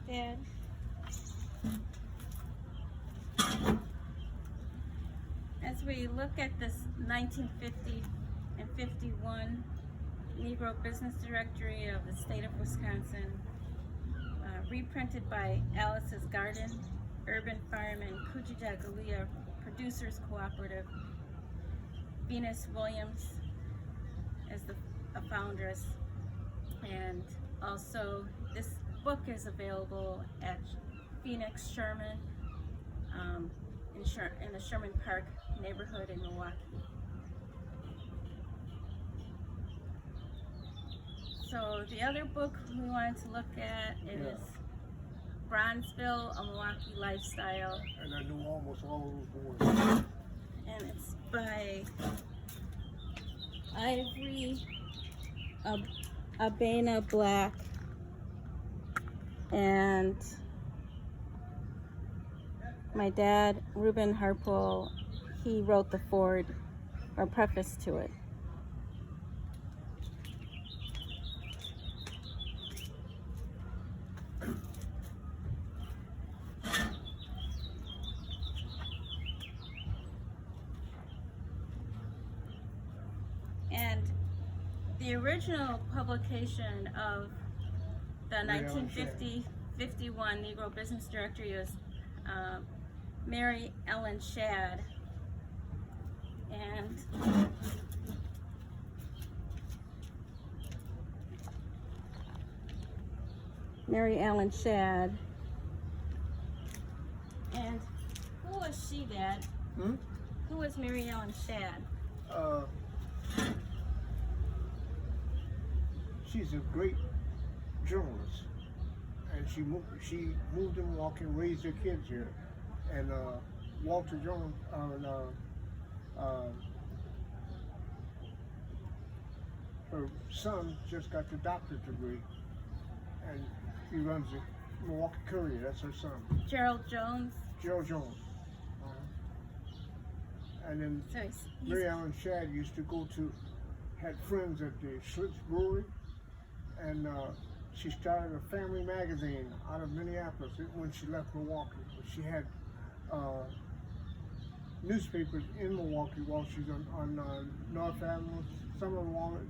Dad. As we look at this 1950 and 51 Negro Business Directory of the state of Wisconsin, reprinted by Alice's Garden, Urban Farm, and Kujijagalia Producers Cooperative, Venus Williams as a foundress, and also this book is available at Phoenix Sherman in the Sherman Park neighborhood in Milwaukee. So the other book we wanted to look at is Bronzeville, A Milwaukee Lifestyle. And I knew almost all those boys. And it's by Ivory Abena Black and my dad, Reuben Harpole. He wrote the foreword or preface to it. And the original publication of the 1950-51 Negro Business Directory was Mary Ellen Shadd. And Mary Ellen Shadd. And who was she, Dad? Who was Mary Ellen Shadd? She's a great journalist, and she moved in Milwaukee and raised her kids here. And Walter Jones, her son just got the doctorate degree, and he runs the Milwaukee Courier. That's her son. Gerald Jones. Gerald Jones. And then So he's Mary Ellen Shadd used to had friends at the Schlitz Brewery, and she started a family magazine out of Minneapolis when she left Milwaukee. She had newspapers in Milwaukee while she was on North Avenue, some on Walnut,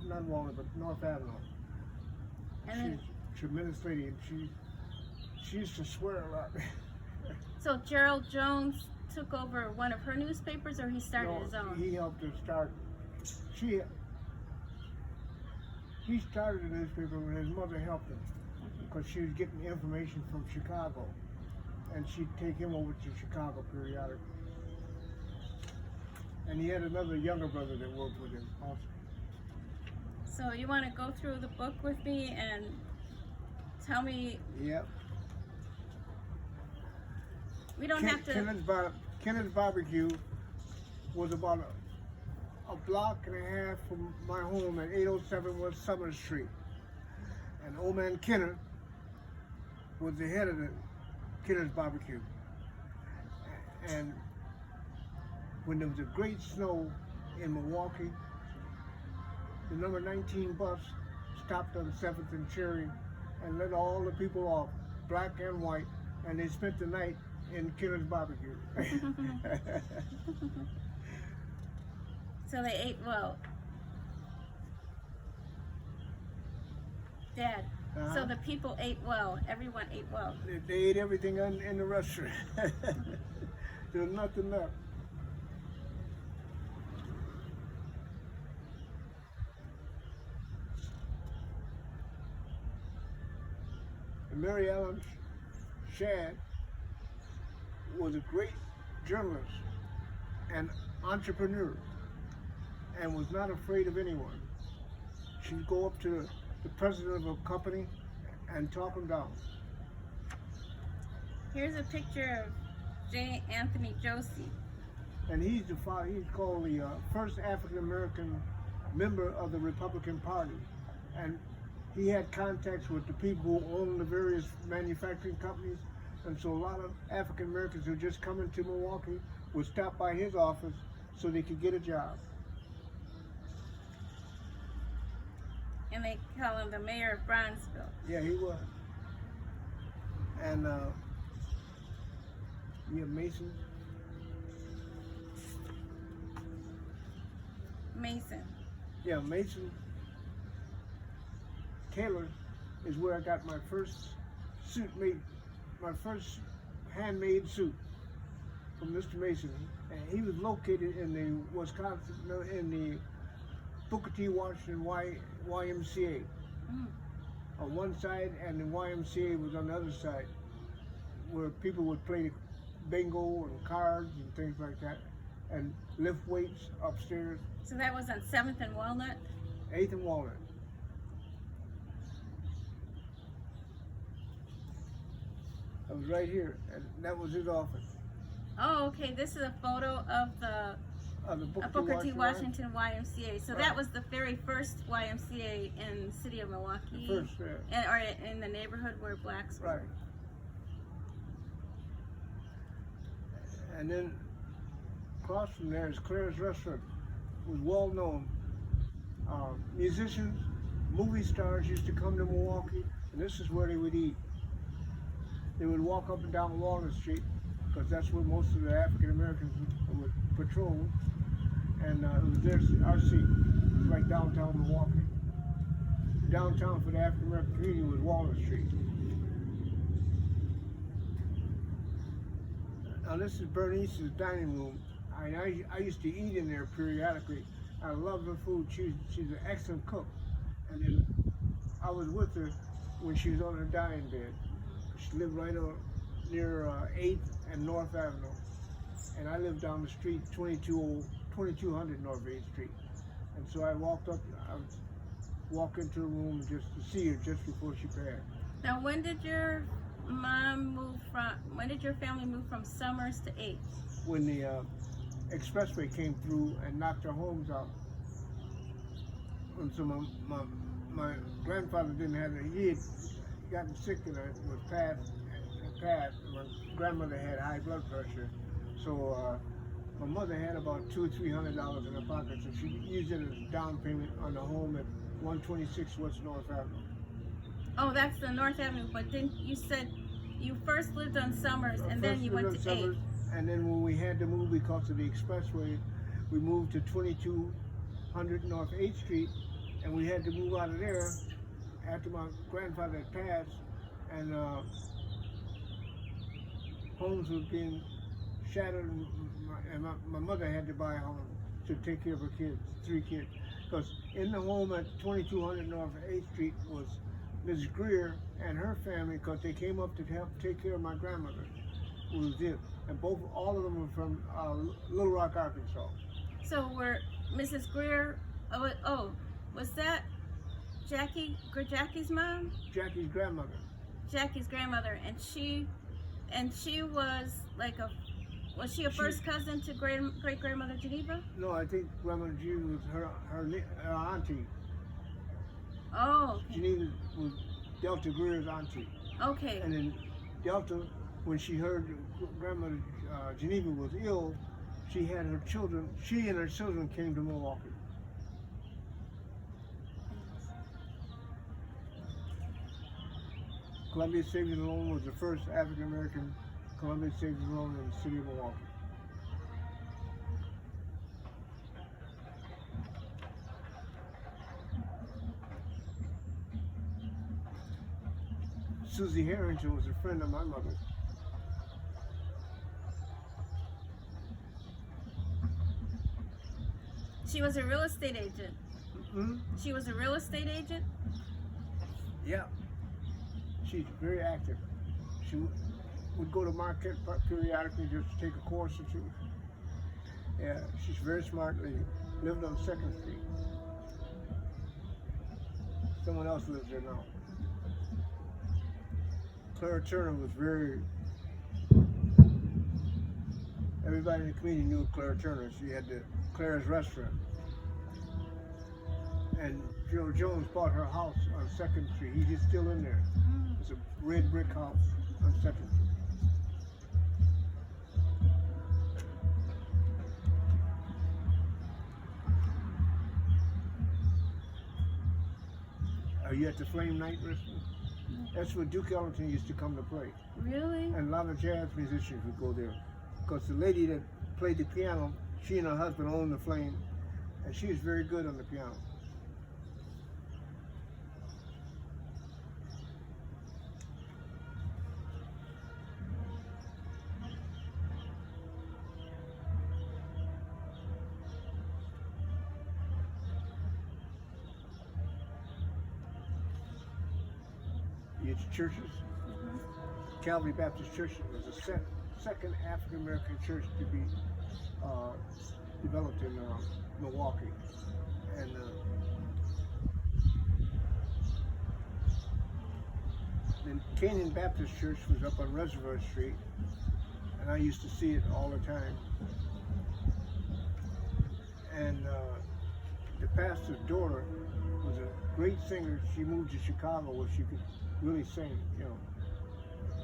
not Walnut, but North Avenue. And She's a tremendous lady, and she used to swear a lot. so Gerald Jones took over one of her newspapers, or he started his own? He helped her start. He started the newspaper when his mother helped him, because she was getting information from Chicago, and she'd take him over to Chicago periodically. And he had another younger brother that worked with him also. So you want to go through the book with me and tell me? Yep. We don't have to. Kenneth's Barbecue was about a block and a half from my home at 807 West Summer Street. And old man Kenneth was the head of the Kenneth's Barbecue. And when there was a great snow in Milwaukee, the number 19 bus stopped on 7th and Cherry and let all the people off, black and white, and they spent the night in Kenneth's Barbecue. So they ate well. Dad, so the people ate well. Everyone ate well. They ate everything in the restaurant. There was nothing left. And Mary Ellen Shadd was a great journalist and entrepreneur, and was not afraid of anyone. She'd go up to the president of a company and talk him down. Here's a picture of J. Anthony Josie. And he's called the first African-American member of the Republican Party. And he had contacts with the people who owned the various manufacturing companies. And so a lot of African-Americans who just come into Milwaukee would stop by his office so they could get a job. And they call him the mayor of Bronzeville. Yeah, he was. And we have Mason. Mason. Yeah, Mason Taylor is where I got my first suit made, my first handmade suit from Mr. Mason. And he was located in the Wisconsin, in the Booker T. Washington YMCA on one side, and the YMCA was on the other side, where people would play bingo and cards and things like that, and lift weights upstairs. So that was on 7th and Walnut? 8th and Walnut. I was right here, and that was his office. Oh, okay. This is a photo of the Booker T. Washington YMCA. So Right. that was the very first YMCA in the city of Milwaukee, The first, or in the neighborhood where blacks were. right. And then across from there is Claire's Restaurant. It was well known. Musicians, movie stars used to come to Milwaukee, and this is where they would eat. They would walk up and down Walnut Street, because that's where most of the African Americans would patrol. And it was our seat. It was like downtown Milwaukee. Downtown for the African American community was Walnut Street. Now this is Bernice's dining room. I used to eat in there periodically. I love her food. She's an excellent cook. And then I was with her when she was on her dying bed. She lived right near 8th and North Avenue. And I lived down the street, 2200 North 8th Street. And so I walked into her room just to see her just before she passed. Now, when did your family move from Summers to 8th? When the expressway came through and knocked our homes out. And so my grandfather didn't have it. He had gotten sick and it was passed. My grandmother had high blood pressure. So my mother had about $200 or $300 in her pocket, so she used it as a down payment on the home at 126 West North Avenue. Oh, that's the North Avenue, but then you said you first lived on Summers and then you went to 8th. And then when we had to move because of the expressway, we moved to 2200 North 8th Street, and we had to move out of there after my grandfather had passed, and homes were being shattered, and my mother had to buy a home to take care of her kids, 3 kids. Because in the home at 2200 North 8th Street was Mrs. Greer and her family, because they came up to help take care of my grandmother, who was ill. And all of them were from Little Rock, Arkansas. So were Mrs. Greer, was that Jackie's mom? Jackie's grandmother. Jackie's grandmother, and she was like was she a first cousin to great grandmother Geneva? No, I think Grandmother Geneva was her auntie. Oh, okay. Geneva was Delta Greer's auntie. Okay. And then Delta, when she heard Grandmother Geneva was ill, she and her children came to Milwaukee. Columbia Savings and Loan was the first African American Columbia Savings and Loan in the city of Milwaukee. Susie Harrington was a friend of my mother's. She was a real estate agent. Mm-hmm. She was a real estate agent? Yeah. She's very active. She would go to Marquette periodically just to take a course or two. Yeah, she's a very smart lady. Lived on 2nd Street. Someone else lives there now. Clara Turner was everybody in the community knew Clara Turner. She had Clara's Restaurant. And Joe Jones bought her house on 2nd Street. He's still in there. It's a red brick house on 2nd Street. Are you at the Flame Night restaurant? That's where Duke Ellington used to come to play. Really? And a lot of jazz musicians would go there. Because the lady that played the piano, she and her husband owned the Flame, and she was very good on the piano. It's churches. Calvary Baptist Church was the second African American church to be developed in Milwaukee, and then Canaan Baptist Church was up on Reservoir Street, and I used to see it all the time. And the pastor's daughter was a great singer. She moved to Chicago where she could really sing, you know.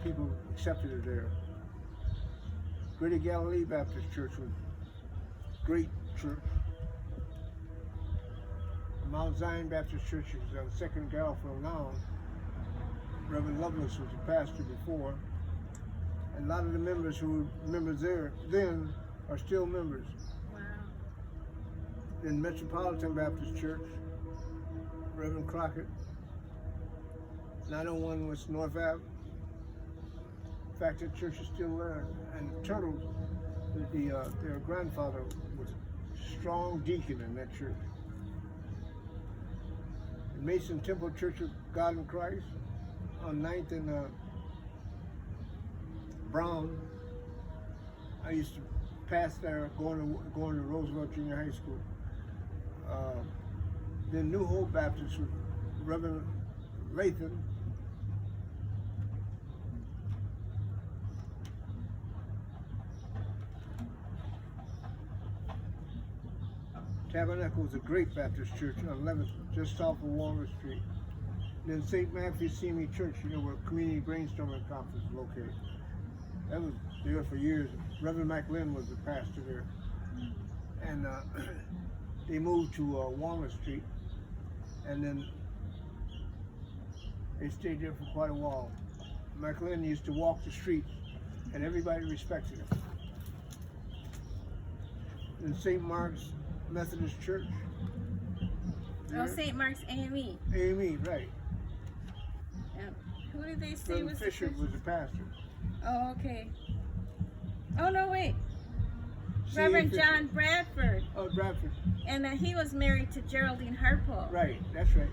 People accepted her there. Greater Galilee Baptist Church was a great church. Mount Zion Baptist Church is on 2nd Garfield now. Reverend Lovelace was the pastor before. And a lot of the members who were members there then are still members. Wow. In Metropolitan Baptist Church, Reverend Crockett. 901 West North Ave. In fact, that church is still there. And Turtle, their grandfather was a strong deacon in that church. In Mason Temple Church of God in Christ on 9th and Brown. I used to pass there going to Roosevelt Junior High School. Then New Hope Baptist with Reverend Latham. Tabernacle was a great Baptist church on 11th, just south of Walnut Street. Then St. Matthew's Semi Church, you know, where Community Brainstorming Conference is located. That was there for years. Reverend McLean was the pastor there. And they moved to Walnut Street, and then they stayed there for quite a while. McLean used to walk the streets, and everybody respected him. In St. Mark's Methodist Church. Oh, St. Mark's AME. AME, right. And who did they say Reverend was Fisher the was the pastor. Oh, okay. Oh, no, wait. C.A. Reverend Fisher. John Bradford. Oh, Bradford. And he was married to Geraldine Harpole. Right, that's right.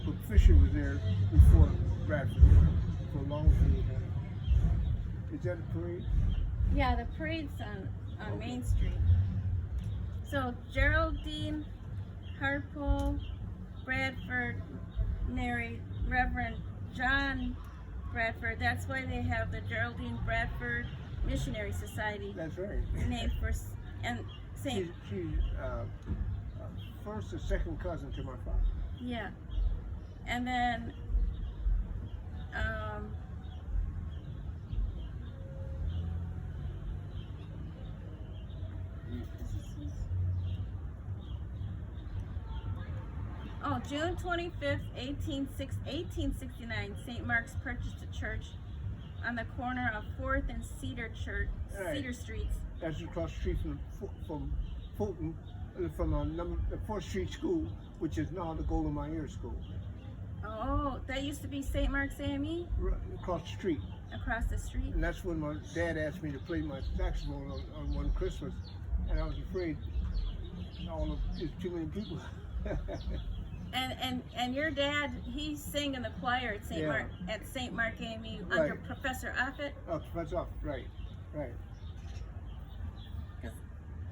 But Fisher was there before Bradford for a long period of time. Is that a parade? Yeah, the parade's on Main Street. So Geraldine Harpole Bradford married Reverend John Bradford. That's why they have the Geraldine Bradford Missionary Society. That's right. Named for and Saint. She's first or second cousin to my father. Yeah, and then oh, June 25th, 1869, St. Mark's purchased a church on the corner of 4th and Cedar Right. Cedar Streets. That's across the street from Fulton, from the 4th Street School, which is now the Golden Meyer School. Oh, that used to be St. Mark's AME? Right across the street. Across the street? And that's when my dad asked me to play my saxophone on one Christmas, and I was afraid there's too many people. And your dad, he sang in the choir at St. Mark AME under Right. Professor Offit. Oh, that's off. Right.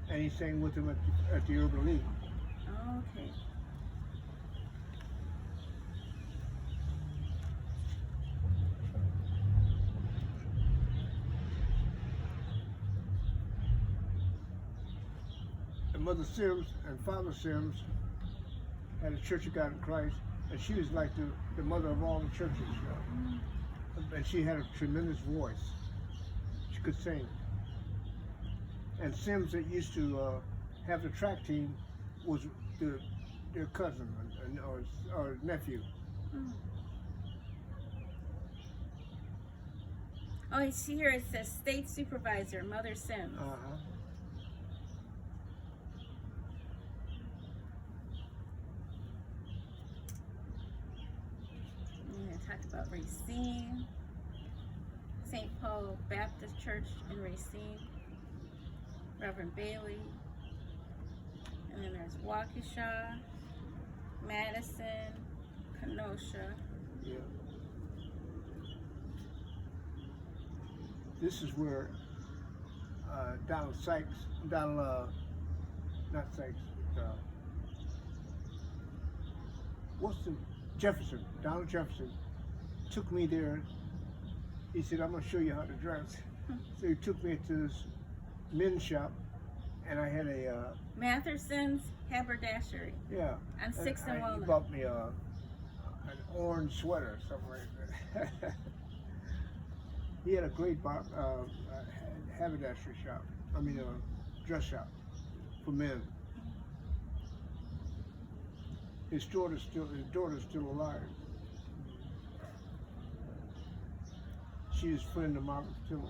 And he sang with him at the Urban League. Oh, okay. And Mother Sims and Father Sims had a Church of God in Christ, and she was like the mother of all the churches. And she had a tremendous voice. She could sing. And Sims, that used to have the track team, was their cousin, or nephew. Hmm. Oh, I see here it says State Supervisor, Mother Sims. Uh-huh. And I talked about Racine, St. Paul Baptist Church in Racine, Reverend Bailey, and then there's Waukesha, Madison, Kenosha. Yeah. This is where Donald Sykes, not Sykes, Jefferson, Donald Jefferson took me there. He said, I'm gonna show you how to dress. So he took me to this men's shop, and I had a Matherson's Haberdashery yeah. on 6th and He Walnut. bought me an orange sweater, something like that. He had a great haberdashery shop. I mean, dress shop for men. His daughter's still alive. She's a friend of Margaret Tiller.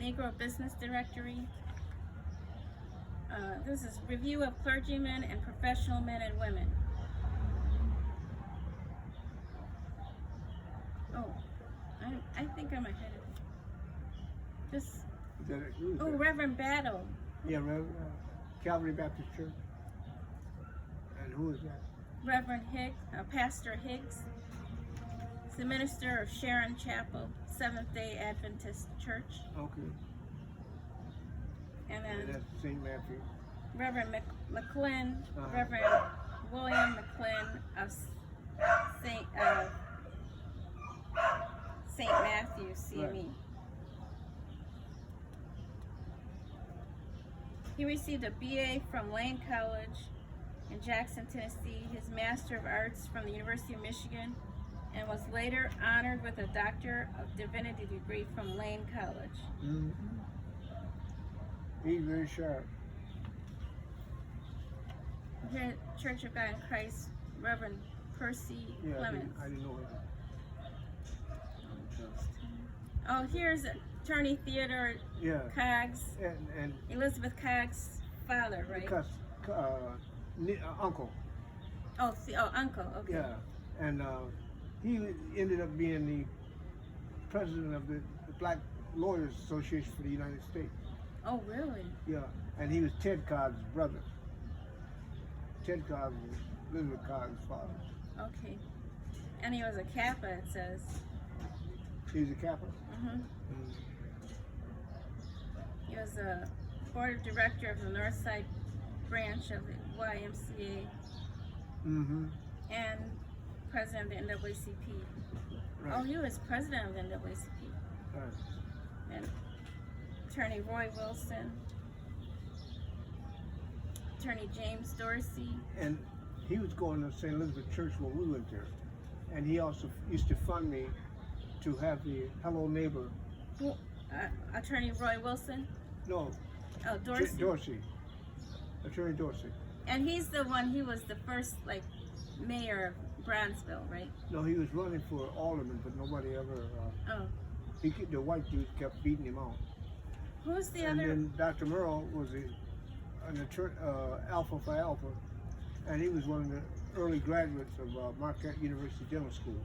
Negro Business Directory. This is review of clergymen and professional men and women. Oh, I think I'm ahead of this. Is that it? Who is Oh, that? Reverend Battle. Yeah, Reverend Calvary Baptist Church. And who is that? Reverend Higgs, Pastor Higgs. He's the minister of Sharon Chapel, Seventh-day Adventist Church. Okay. And And then that's St. Matthew. Reverend McClin, Uh-huh. Reverend William McClin of St. Matthew, CME. Right. He received a BA from Lane College in Jackson, Tennessee, his Master of Arts from the University of Michigan, and was later honored with a Doctor of Divinity degree from Lane College. Mm-hmm. He's very sharp. Here, Church of God in Christ, Reverend Percy Yeah, Clemens. I didn't know him. Oh, here's Attorney Theodore Yeah. Coggs, And Elizabeth Coggs' father, right? because uncle. Oh, uncle. Okay. Yeah. And he ended up being the president of the Black Lawyers Association for the United States. Oh, really? Yeah. And he was Ted Coggs' brother. Ted Coggs was Elizabeth Coggs' father. Okay. And he was a Kappa, it says. He's a Kappa. Mm-hmm. He was a board director of the Northside branch of the YMCA Mm-hmm. and president of the NAACP. Right. Oh, he was president of the NAACP. Right. And Attorney Roy Wilson, Attorney James Dorsey. And he was going to St. Elizabeth Church when we went there. And he also used to fund me to have the Hello Neighbor. Attorney Roy Wilson. No, Oh, Dorsey. Dorsey. Attorney Dorsey. And he's the one. He was the first mayor of Bronzeville, right? No, he was running for alderman, but nobody ever. Oh, The white dudes kept beating him out. who's the And other? then Dr. Merle was an attorney, Alpha Phi Alpha, and he was one of the early graduates of Marquette University Dental School.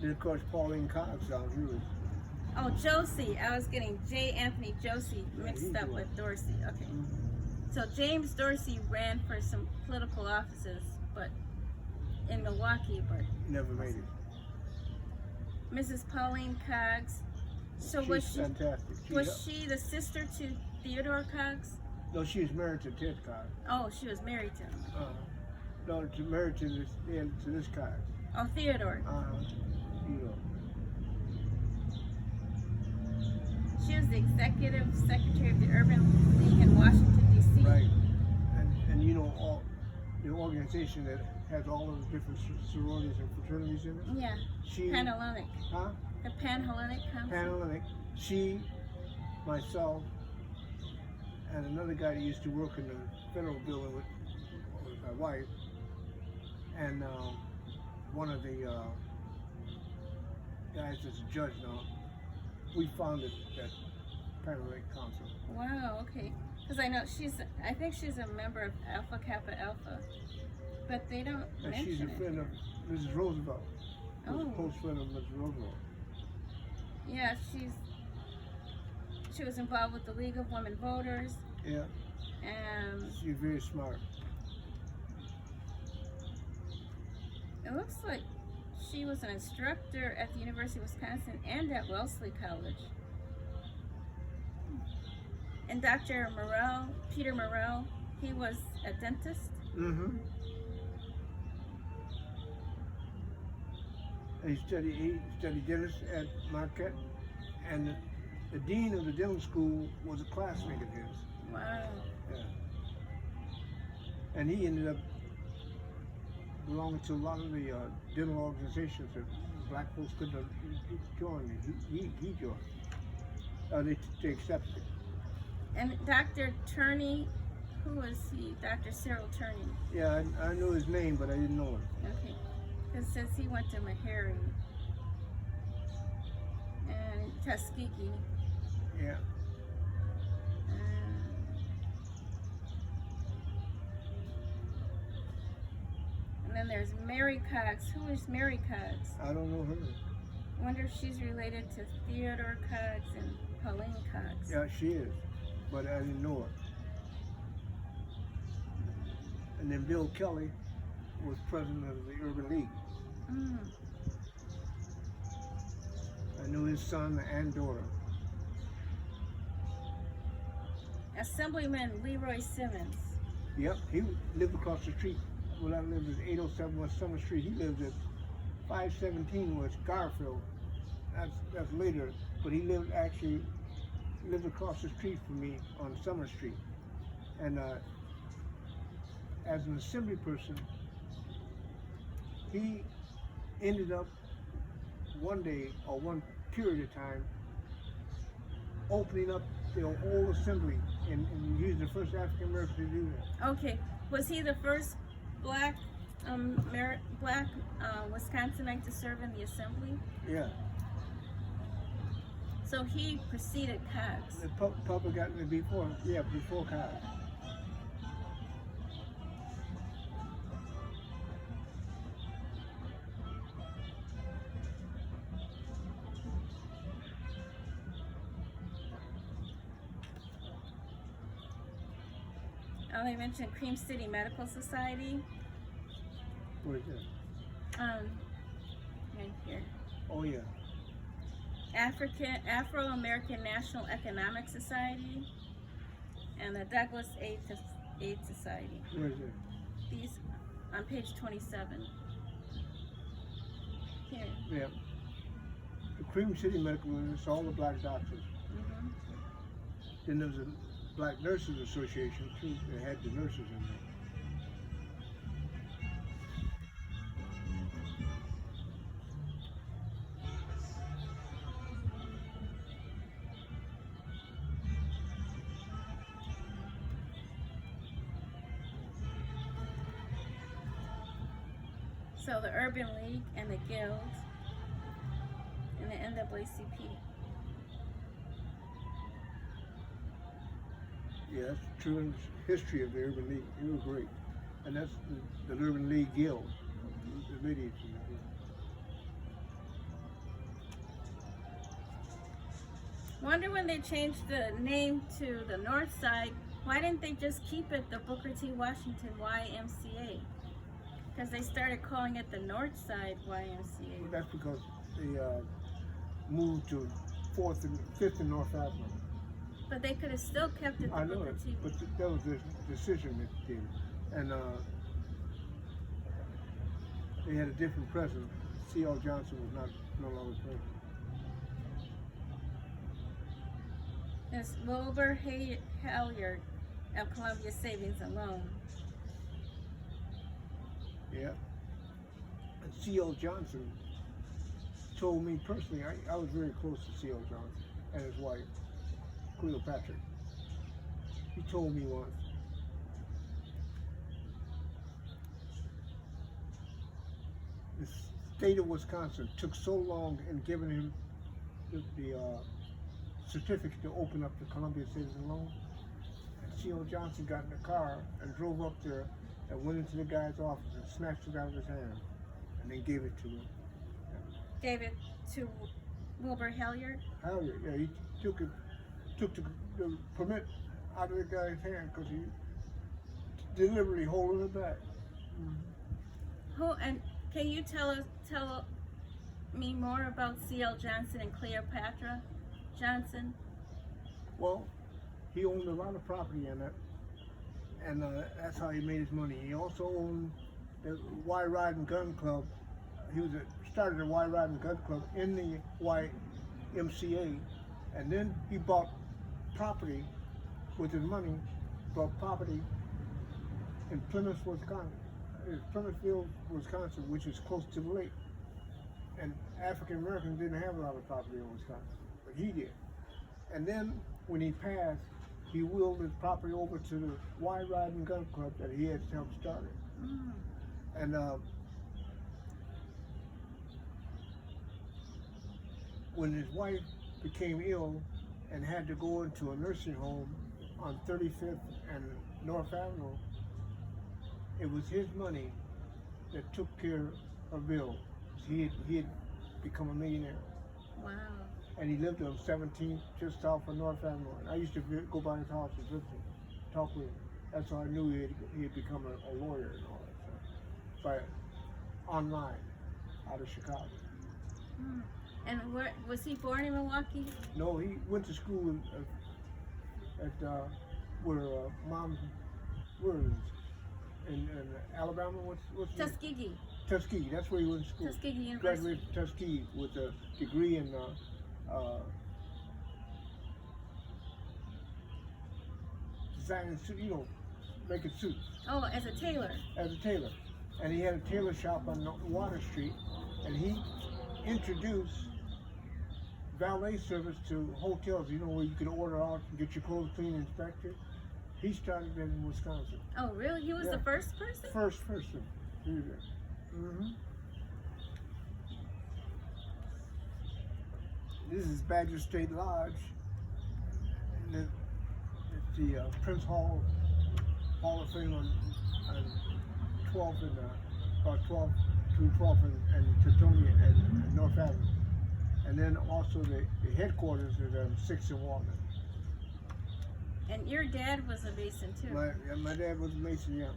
Then of course Pauline Cobbs down here was. Oh, Josie. I was getting J. Anthony Josie mixed he's up the with one. Dorsey. Okay. So James Dorsey ran for some political offices, but in Milwaukee, but Never made it. Mrs. Pauline Coggs. So She's was she fantastic. was she the sister to Theodore Coggs? No, she was married to Ted Coggs. Oh, she was married to him. No, married to this Coggs. Oh, Theodore. You know. She was the executive secretary of the Urban League in Washington, D.C. Right. And you know, all the organization organization that has all of the different sororities and fraternities in it. Yeah. She, Panhellenic. huh? The Panhellenic Council. Panhellenic. She, myself, and another guy that used to work in the federal building with my wife, and one of the guys that's a judge now. We founded that Panhellenic Council. Wow, okay. Because I think she's a member of Alpha Kappa Alpha, but they don't And mention she's a it. friend of Mrs. Roosevelt. She's Oh. a close friend of Mrs. Roosevelt. Yeah, she was involved with the League of Women Voters, Yeah, and she's very smart. it looks like she was an instructor at the University of Wisconsin and at Wellesley College. And Dr. Morrell, Peter Morrell, he was a dentist. Mm-hmm. He studied dentist at Marquette, and the dean of the dental school was a classmate of his. Wow. Yeah. And he ended up belonging to a lot of the dental organizations that black folks couldn't join. He joined. They accepted it. And Dr. Turney, who was he? Dr. Cyril Turney. Yeah, I knew his name, but I didn't know him. Okay. It says he went to Meharry and Tuskegee. Yeah. And then there's Mary Cox. Who is Mary Cox? I don't know her. I wonder if she's related to Theodore Cox and Pauline Cox. Yeah, she is, but I didn't know her. And then Bill Kelly was president of the Urban League. Mm. I knew his son and daughter. Assemblyman Leroy Simmons. Yep, he lived across the street. When I lived at 807 West Summer Street, he lived at 517 West Garfield. That's later, but he lived across the street from me on Summer Street. And as an assembly person, he ended up one day or one period of time opening up the whole assembly and he was the first African American to do that. Okay, was he the first black Wisconsinite to serve in the assembly? Yeah. So he preceded Cox. The public got it before Cox. They mentioned Cream City Medical Society. Where is that? Right here. Oh yeah. Afro-American National Economic Society, and the Douglas Aid Society. Where is it? These on page 27. Here. Yeah. The Cream City Medical is all the black doctors. Mm-hmm. Then there's a Black Nurses Association too. They had the nurses in there. So the Urban League and the Guild and the NAACP. Yeah, that's the true history of the Urban League. It was great. And that's the Urban League Guild. The ladies. Wonder when they changed the name to the North Side, why didn't they just keep it the Booker T. Washington YMCA? Because they started calling it the North Side YMCA. Well, that's because they moved to 4th and 5th and North Avenue. But they could have still kept it the I know Booker it, T. but that was the decision that they did. And they had a different president. C.L. Johnson was no longer president. There's Wilbur Halyard of Columbia Savings and Loan. Yeah. And C.L. Johnson told me personally, I was very close to C.L. Johnson and his wife, Cleopatra. He told me once, the state of Wisconsin took so long in giving him the certificate to open up the Columbia Citizen Loan. And C.L. Johnson got in the car and drove up there and went into the guy's office and snatched it out of his hand and then gave it to him. Gave it to Wilbur Hilliard. Hilliard, yeah, he took the permit out of the guy's hand because he deliberately holding it back. Who and can you tell me more about C.L. Johnson and Cleopatra Johnson? Well, he owned a lot of property in it, and that's how he made his money. He also owned the Y Riding Gun Club. He started the Y Riding Gun Club in the YMCA, and then he bought property with his money, bought property in Plymouth, Plymouthville, Wisconsin, which is close to the lake. And African Americans didn't have a lot of property in Wisconsin, but he did. And then when he passed, he willed his property over to the Y Riding Gun Club that he had helped start it. And when his wife became ill and had to go into a nursing home on 35th and North Avenue, it was his money that took care of Bill. He had become a millionaire. Wow. And he lived on 17th, just south of North Avenue. And I used to go by his house and visit him, talk with him. That's how I knew he had become a lawyer and all that stuff. But online, out of Chicago. And where was he born in Milwaukee? No, he went to school at where Mom, where is it? In Alabama, what's Tuskegee. Tuskegee, that's where he went to school. Tuskegee University. Graduated from Tuskegee with a degree in designing suits, making suits. Oh, as a tailor. As a tailor. And he had a tailor shop on Walnut Street, and he introduced valet service to hotels, where you could order out and get your clothes cleaned and inspected. He started that in Wisconsin. Oh, really? He was the first person? First person. Mm-hmm. This is Badger State Lodge. And it's the Prince Hall of Fame on 12th and about 12th through 12th and Teutonia and North Avenue. And then also the headquarters is 6th and Walnut. And your dad was a Mason too. My dad was a Mason, yeah.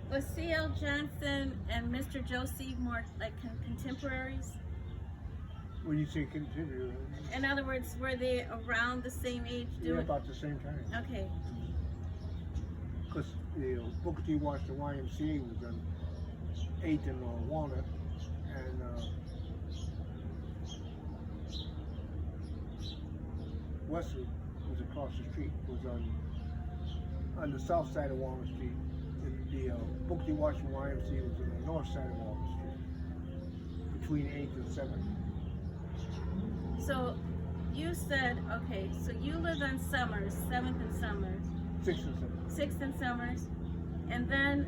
Was C.L. Johnson and Mr. Josie more like contemporaries? When you say contemporary? In other words, were they around the same age? Yeah, about the same time. Okay. Because Booker T. Washington YMCA was on 8th and Walnut, and Wesley was across the street, was on the south side of Walnut Street. The Booker T. Washington YMCA was on the north side of Walnut Street, between 8th and 7th. So you said, okay, so you lived on Summers, 7th and Summers. 6th and 7th. 6th and Summers. And then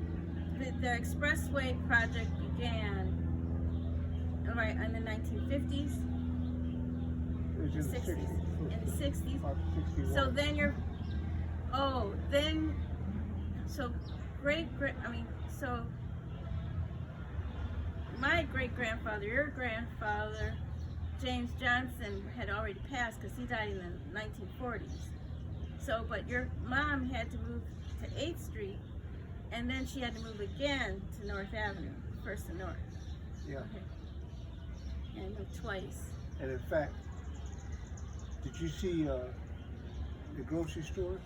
the expressway project began, right, in the 1950s? It was in the 60s. In the 60s? About 61. So then so my great-grandfather, your grandfather, James Johnson, had already passed because he died in the 1940s. So, but your mom had to move to 8th Street, and then she had to move again to North Avenue, First and North. Yeah. Okay. And moved twice. And in fact, did you see The grocery stores?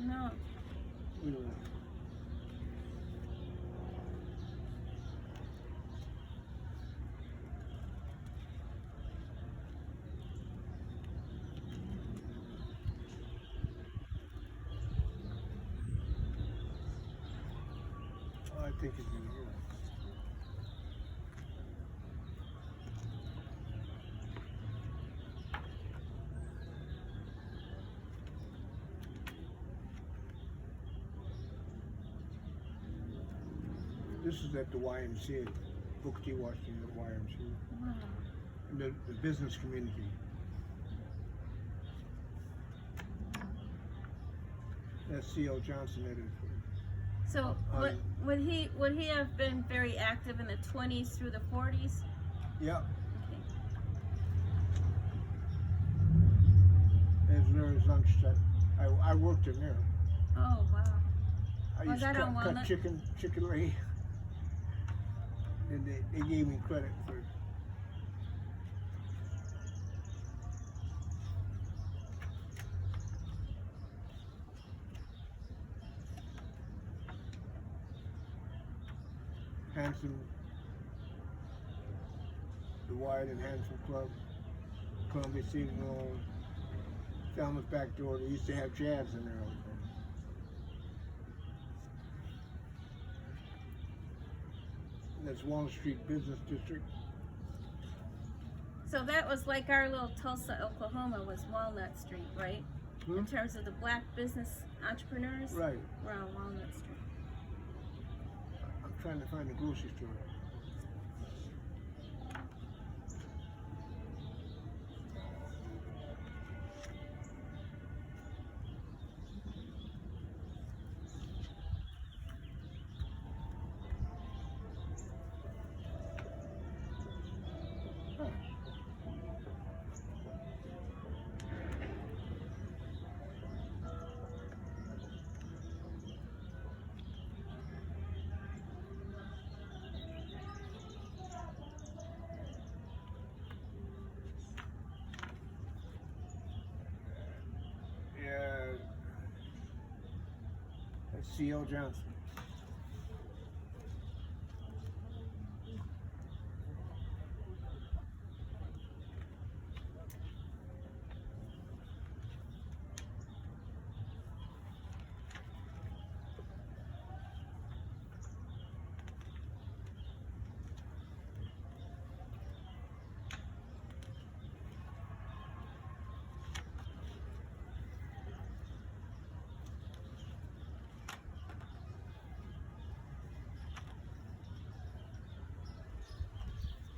No. We don't know. I think it's in here. This is at the YMCA, Booker T. Washington at YMCA, Wow. and the business community. That's C.L. Johnson edited for it. So would he have been very active in the 20s through the 40s? Yeah, Okay. as there is lunchtime. I worked in there. Oh wow. I Was used that to on cut Walnut? chicken leg. And they gave me credit for it. Handsome, the Wide and Handsome Club, Columbia Season Hall, Thelma's Back Door. They used to have jazz in there all the time. That's Walnut Street Business District. So that was like our little Tulsa, Oklahoma was Walnut Street, right? Hmm? In terms of the black business entrepreneurs? Right. We're on Walnut Street. I'm trying to find the grocery store. Huh. Yeah, that's C.L. Johnson.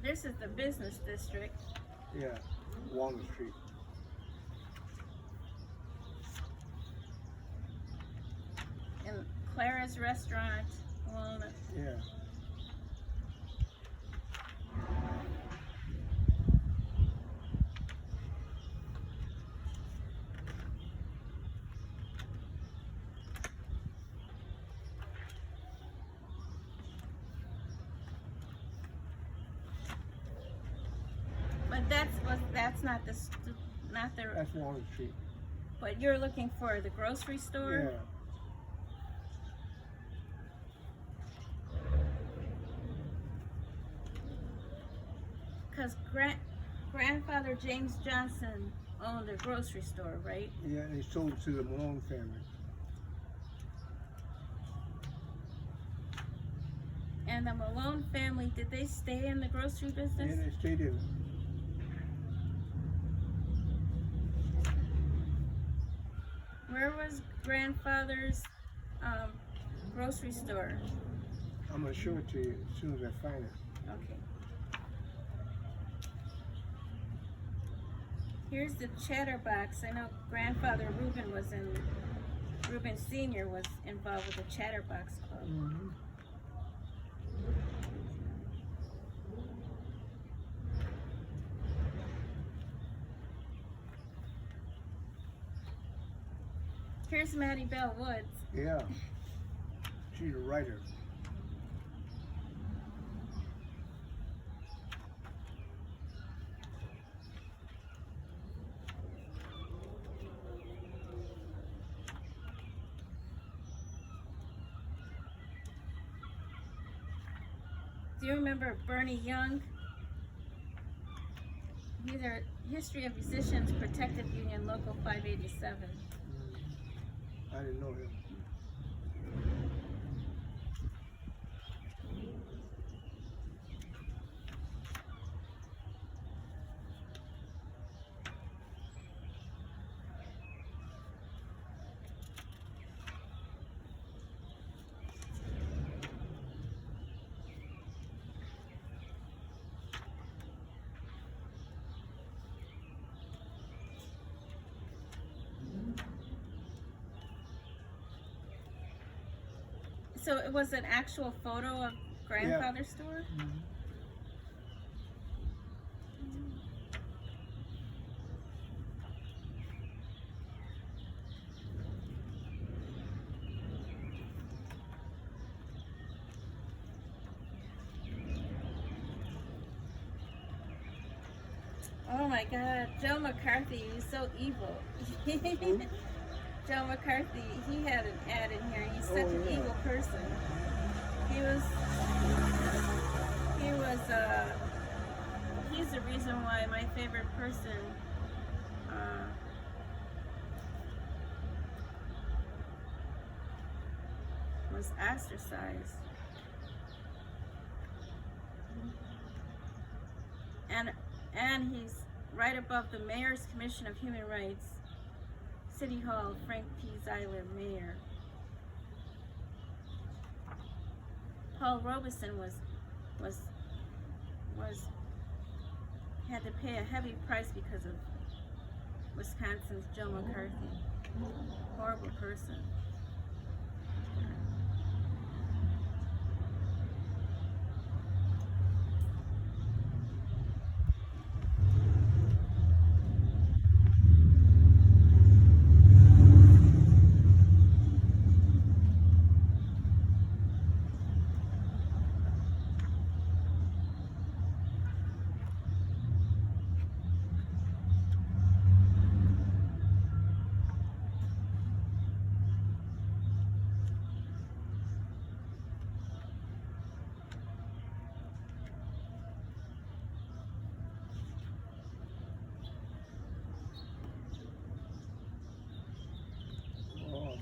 This is the business district. Yeah, Walnut Street. And Clara's Restaurant, Walnut. Yeah. But that's not not the. That's Walnut Street. But you're looking for the grocery store. Yeah. Because grandfather James Johnson owned a grocery store, right? Yeah, they sold it to the Malone family. And the Malone family, did they stay in the grocery Yeah, business? they stayed in it. Where was grandfather's grocery store? I'm gonna show it to you as soon as I find it. Okay. Here's the Chatterbox. I know grandfather Reuben Sr. was involved with the Chatterbox Club. Mm-hmm. Here's Mattie Bell Woods. Yeah. She's a writer. Do you remember Bernie Young? He's our History of Musicians Protective Union Local 587. I didn't know him. So it was an actual photo of grandfather's store? Mm-hmm. Oh my God, Joe McCarthy, he's so evil. Joe McCarthy, he had an ad in here. He's such an evil person. He's the reason why my favorite person was ostracized. And he's right above the Mayor's Commission of Human Rights, City Hall, Frank P. Zeiler, Mayor. Paul Robeson had to pay a heavy price because of Wisconsin's Joe McCarthy. Horrible person.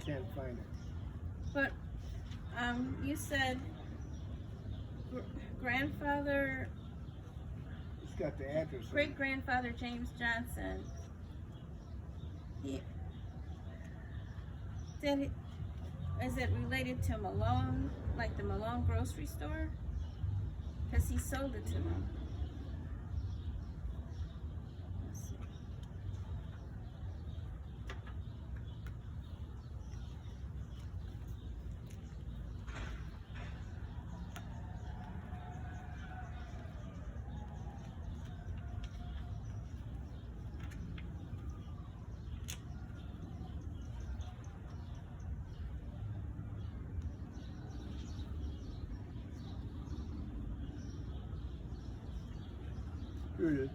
Can't find it. But you said grandfather. It's got the address. Great grandfather James Johnson. Is it related to Malone, like the Malone grocery store? Because he sold it to them. Here it is.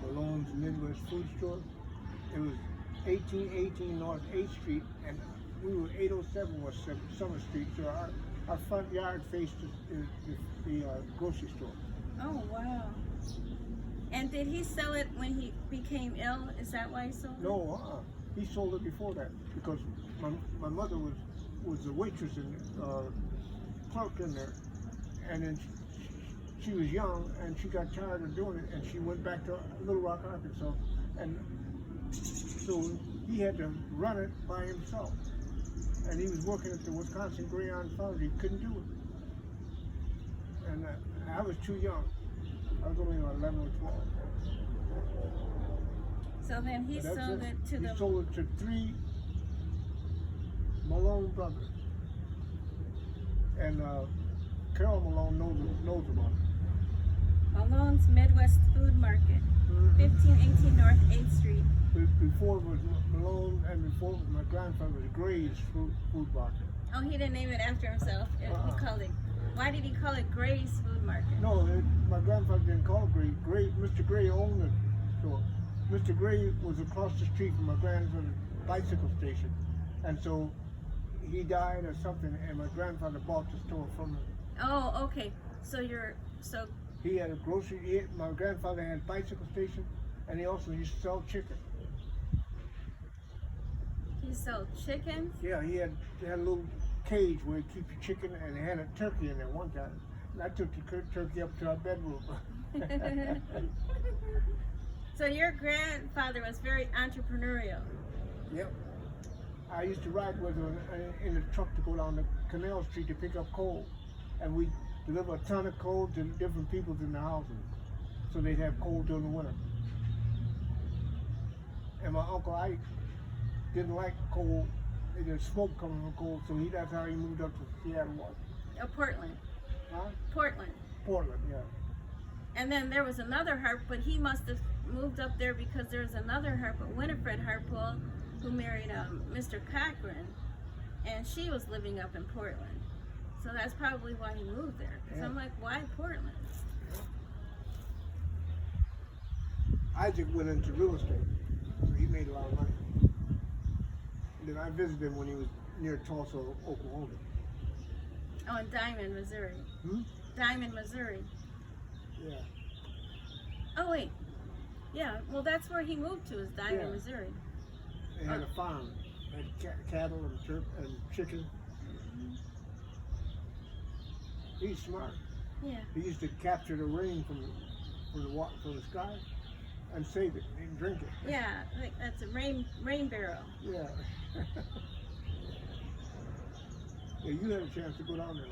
Malone's Midwest Food Store. It was 1818 North 8th Street, and we were 807 West Summer Street, so our front yard faced the grocery store. Oh, wow. And did he sell it when he became ill? Is that why he sold it? No, he sold it before that, because my mother was a waitress and clerk in there, and then she was young and she got tired of doing it, and she went back to Little Rock, Arkansas, and so he had to run it by himself. And he was working at the Wisconsin Grain Foundry, couldn't do it. And I was too young. I was only 11 or 12. So then he sold it to He sold it to 3 Malone brothers. And Carol Malone knows about it. Malone's Midwest Food Market, 1518 North 8th Street. Before it was Malone, and before it was my grandfather, was Gray's Food Market. Oh, he didn't name it after himself. He called it. Why did he call it Gray's Food Market? No, my grandfather didn't call it Gray. Mr. Gray owned the store. Mr. Gray was across the street from my grandfather's bicycle station, and so he died or something, and my grandfather bought the store from him. Oh, okay. So He had a grocery. My grandfather had a bicycle station, and he also used to sell chicken. he sold chickens? Yeah, they had a little cage where you keep your chicken, and they had a turkey in there one time. And I took the turkey up to our bedroom. So your grandfather was very entrepreneurial. Yep. I used to ride with him in the truck to go down the Canal Street to pick up coal, and we deliver a ton of coal to different people in the houses, so they'd have coal during the winter. And my uncle Ike didn't like coal; there's smoke coming from coal, so that's how he moved up to Seattle. Portland. Huh? Portland. Portland, yeah. And then there was another Harp, but he must have moved up there because there was another Harp, Winifred Harpole, who married Mr. Cochran, and she was living up in Portland. So that's probably why he moved there. Because Yeah. I'm like, why Portland? Isaac went into real estate, so he made a lot of money. And then I visited him when he was near Tulsa, Oklahoma. Oh, in Diamond, Missouri. Diamond, Missouri. Yeah. Oh, wait. Yeah, well, that's where he moved to, is Diamond, Yeah. Missouri. They had a farm, they had cattle and chicken. He's smart. Yeah. He used to capture the rain from the sky and save it and drink it. Yeah, like that's a rain barrel. Yeah. Yeah, you had a chance to go down there.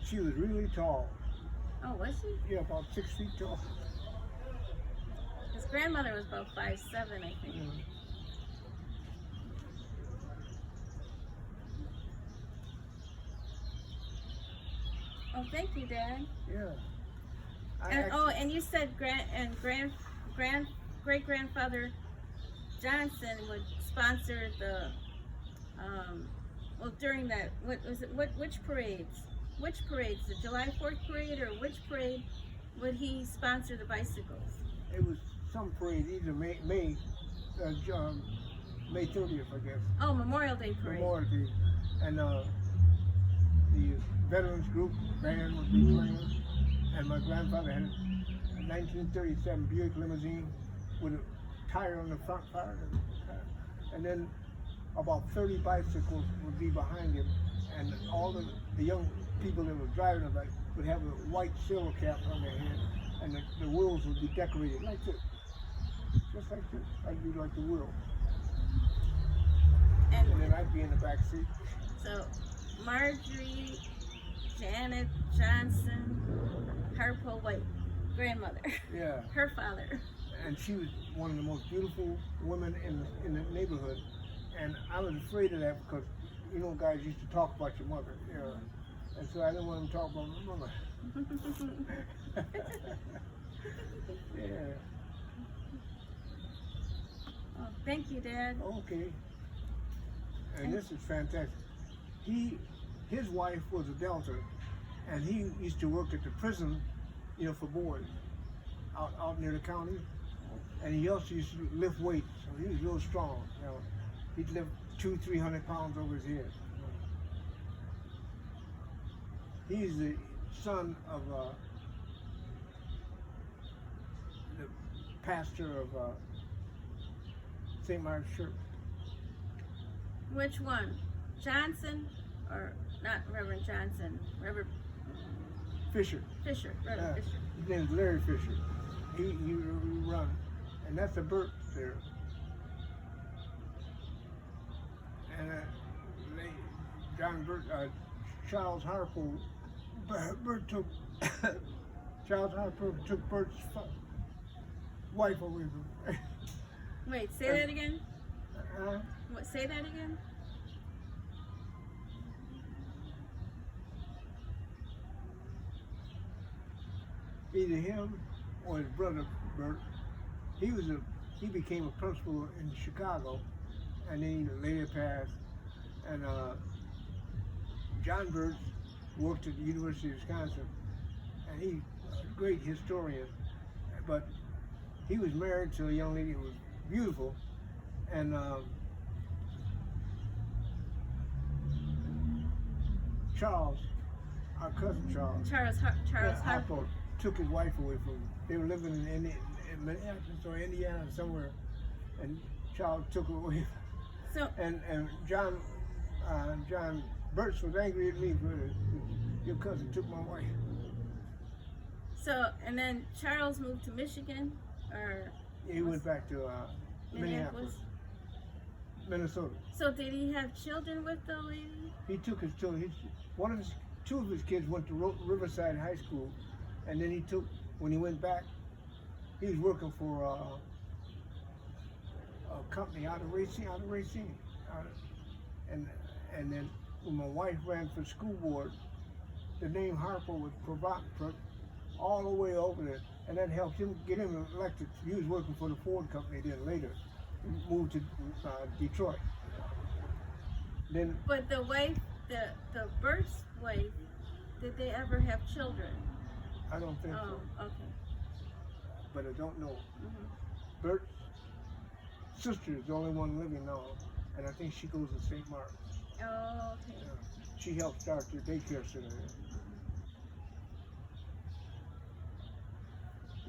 She was really tall. Oh, was she? Yeah, about 6 feet tall. His grandmother was about 5'7", I think. Yeah. Oh, thank you, Dad. Yeah. And you said great grandfather Johnson would sponsor the during that which parades? Which parades? The July 4th parade or which parade would he sponsor the bicycles? It was some parade, either May 30th, I guess. Oh, Memorial Day parade. Memorial Day. And the veterans group band would be playing. And my grandfather had a 1937 Buick limousine with a tire on the front part. And then about 30 bicycles would be behind him. And all the young people that were driving the bike would have a white silver cap on their head. And the wheels would be decorated like this. Just like this. I'd be like the wheel. And then I'd be in the back seat. So, Marjorie Janet Johnson Harpole White, grandmother. Yeah. Her father. And she was one of the most beautiful women in the neighborhood. And I was afraid of that because, you know, guys used to talk about your mother. Yeah. And so I didn't want them to talk about my mother. Yeah. Oh, thank you, Dad. Okay. And this is fantastic. His wife was a Delta, and he used to work at the prison, you know, for boys, out near the county. And he also used to lift weights, so he was real strong. You know, he'd lift 200-300 pounds over his head. He's the son of the pastor of St. Mark's Church. Which one? Johnson or not Reverend Johnson? Reverend Fisher. Fisher. Reverend Fisher. His name's Larry Fisher. He run, and that's a Burt there. And John Burt, Charles Harpole, Burt took Charles Harpole took Burt's wife away from him. Wait, say that again. What? Say that again. Either him or his brother Burt. He became a principal in Chicago, and then he later passed. And John Burt's worked at the University of Wisconsin, and he was a great historian. But he was married to a young lady who was beautiful, and Charles, our cousin Charles, Charles Harpole. Harpole, took his wife away from him. They were living in Minneapolis or Indiana somewhere, and Charles took her away. So And John Birch was angry at me for your cousin took my wife. and then Charles moved to Michigan, or He went back to Minneapolis, Minnesota. So did he have children with the lady? He took his children. Two of his kids went to Riverside High School, and then when he went back, he was working for a company out of Racine, and then when my wife ran for school board, the name Harpole was all the way over there, and that helped him get him elected. He was working for the Ford company then later, moved to Detroit. Then, But the wife, the Birch wife, did they ever have children? I don't think so, Oh, okay. but I don't know. Mhm. Bert's sister is the only one living now, and I think she goes to St. Mark's. Oh, okay. She helped start the daycare center there.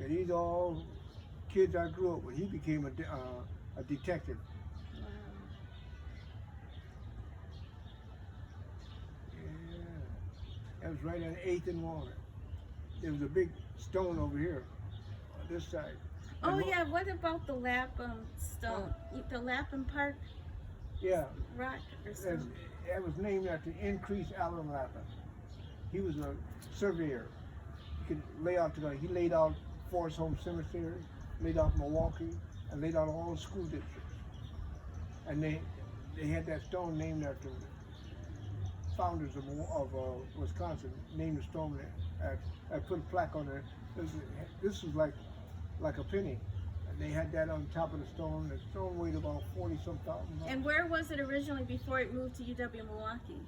And these all kids I grew up with. He became a detective. Wow. Yeah, that was right on 8th and Walnut. There was a big stone over here, on this side. Oh yeah, what about the Lapham stone? The Lapham Park Yeah, rock or something? that was named after Increase Allen Lapham. He was a surveyor. He could lay out he laid out Forest Home Cemetery, laid out Milwaukee, and laid out all the school districts. And they had that stone named after the founders of Wisconsin, named the stone there. I put a plaque on there. This was like a penny. And they had that on top of the stone. The stone weighed about 40-some thousand. And where was it originally before it moved to UW Milwaukee?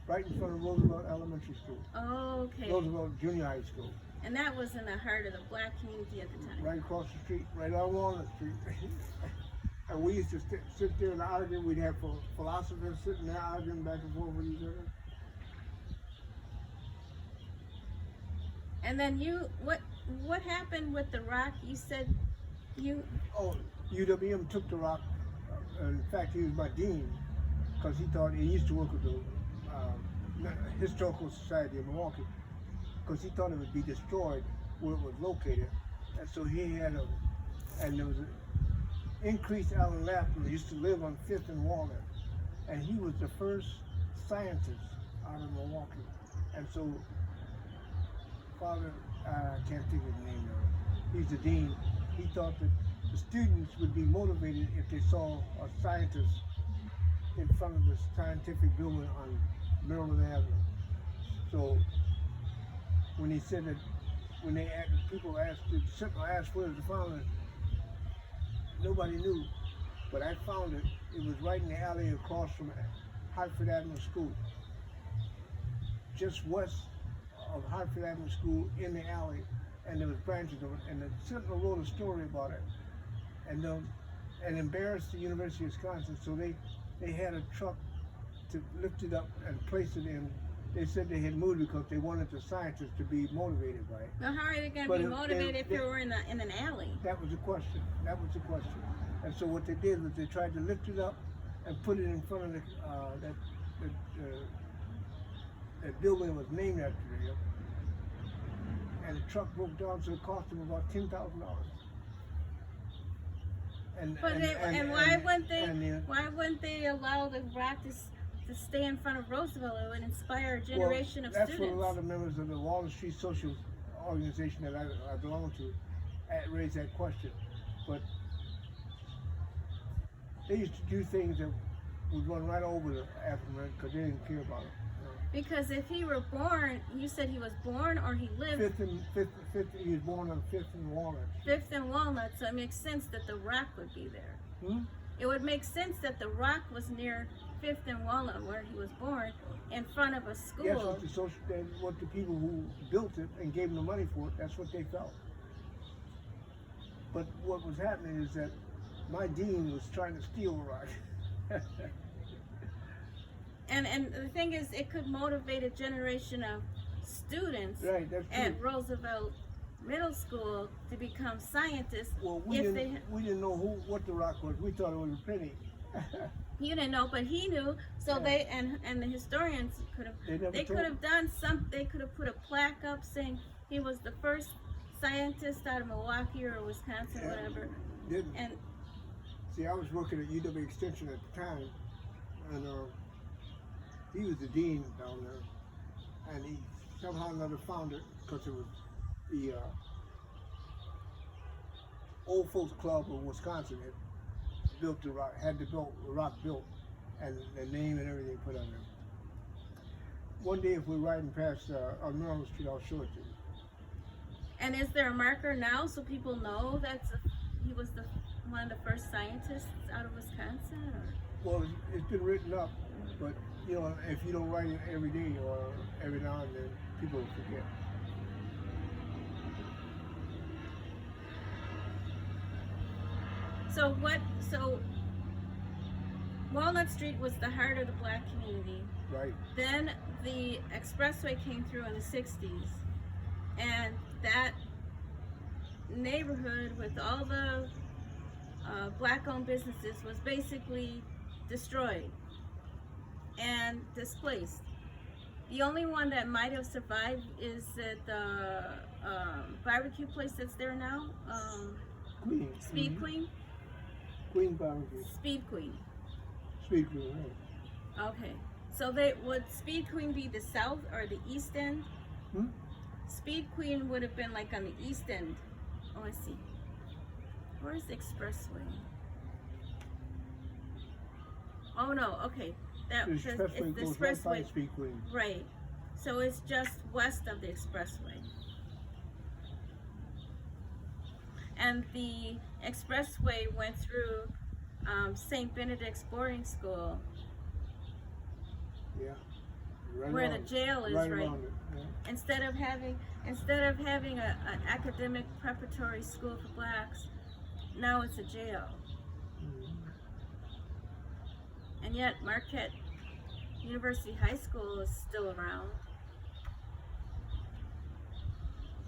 Right in front of Roosevelt Elementary School. Oh, okay. Roosevelt Junior High School. And that was in the heart of the black community at the time. Right across the street, right on Walnut Street. And we used to sit there and argue. We'd have philosophers sitting there arguing back and forth with each other. And then what happened with the rock? You said Oh, UWM took the rock. In fact, he was my dean because he thought he used to work with the Historical Society of Milwaukee because he thought it would be destroyed where it was located. And so he had and there was an Increase Allen Lapham who used to live on 5th and Walnut. And he was the first scientist out of Milwaukee. And so Father, I can't think of his name now. He's the dean. He thought that the students would be motivated if they saw a scientist in front of the scientific building on Maryland Avenue. So when he said that, when people asked where's the founder, nobody knew. But I found it. It was right in the alley across from Hartford Avenue School, just west of Hartford Avenue School in the alley, and there was branches of it, and the Sentinel wrote a story about it, and embarrassed the University of Wisconsin, so they had a truck to lift it up and place it in. They said they had moved because they wanted the scientists to be motivated by it. Now, how are they going to be motivated if you were in an alley? That was the question. And so what they did was they tried to lift it up and put it in front of that building that was named after him. And the truck broke down, so it cost them about $10,000. Why wouldn't they allow the rock to stay in front of Roosevelt? It would inspire a generation of students. That's what a lot of members of the Walnut Street Social Organization that I belong to raised that question. But they used to do things that would run right over the African American because they didn't care about it. Because if he were born, you said he was born or he lived? Fifth, he was born on 5th and Walnut. 5th and Walnut, so it makes sense that the rock would be there. it would make sense that the rock was near 5th and Walnut, where he was born, in front of a school. Yes, what the people who built it and gave them the money for it, that's what they felt. But what was happening is that my dean was trying to steal the rock. And the thing is, it could motivate a generation of students Right, that's true. at Roosevelt Middle School to become scientists. Well, we didn't know what the rock was. We thought it was a penny. You didn't know, but he knew. So they and the historians could have they could have done some. They could have put a plaque up saying he was the first scientist out of Milwaukee or Wisconsin, whatever. And see, I was working at UW Extension at the time, and he was the dean down there, and he somehow or another found it because it was the Old Folks Club of Wisconsin had built the rock, had the rock built, and the name and everything put on there. One day, if we're riding past on Walnut Street, I'll show it to you. And is there a marker now so people know that he was one of the first scientists out of Wisconsin? Or? Well, it's been written up, but you know, if you don't write it every day or every now and then, people will forget. So Walnut Street was the heart of the black community. Right. Then the expressway came through in the 60s, and that neighborhood with all the black-owned businesses was basically destroyed and displaced. The only one that might have survived is the barbecue place that's there now, Queen. Speed Queen. Queen barbecue. Speed Queen. Speed Queen, right. Okay. So would Speed Queen be the south or the east end? Speed Queen would have been like on the east end. Oh, I see. Where's the expressway? Oh no, okay. The expressway goes right by Speed Queen. Right. So it's just west of the expressway. And the expressway went through St. Benedict's boarding school. Yeah. Right where the jail is, right? Around it, yeah. Instead of having an academic preparatory school for blacks, now it's a jail. And yet Marquette University High School is still around.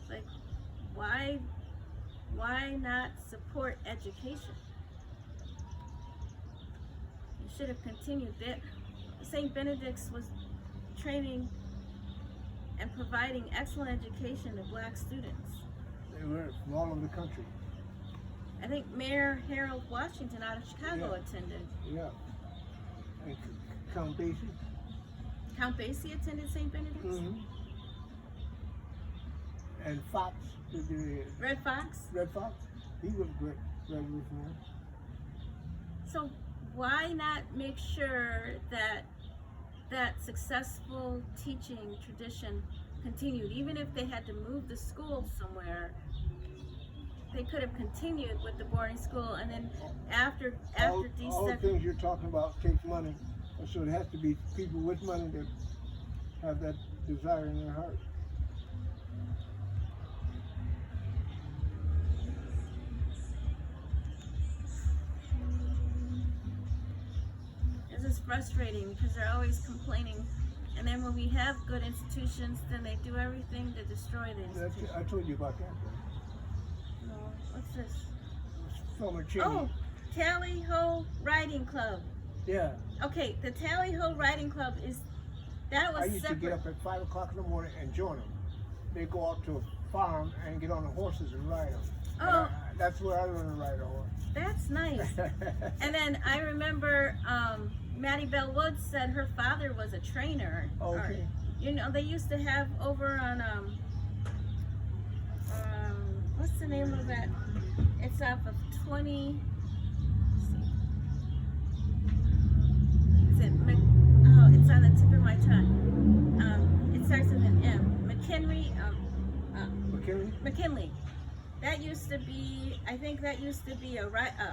It's like, why not support education? You should have continued that. St. Benedict's was training and providing excellent education to black students. They were from all over the country. I think Mayor Harold Washington out of Chicago attended. Yeah. And Count Basie. Count Basie attended St. Benedict's? And Fox. Red Fox? Red Fox. He was a great revolutionary. So why not make sure that that successful teaching tradition continued? Even if they had to move the school somewhere, they could have continued with the boarding school, and then after all the things you're talking about take money, so it has to be people with money that have that desire in their heart. This is frustrating because they're always complaining, and then when we have good institutions, then they do everything to destroy the institution. I told you about that. No, what's this? From a chain. Oh, Tally Ho Riding Club. Yeah. Okay, the Tally Ho Riding Club that was I used separate. to get up at 5 o'clock in the morning and join them. They go out to a farm and get on the horses and ride them. Oh. That's where I learned to ride a horse. That's nice. And then I remember Maddie Bell Woods said her father was a trainer. Okay. You know, they used to have over on what's the name of that? It's off of 20. It's on the tip of my tongue. It starts with an M. McKinley. McKinley? McKinley. That used to be, I think that used to be a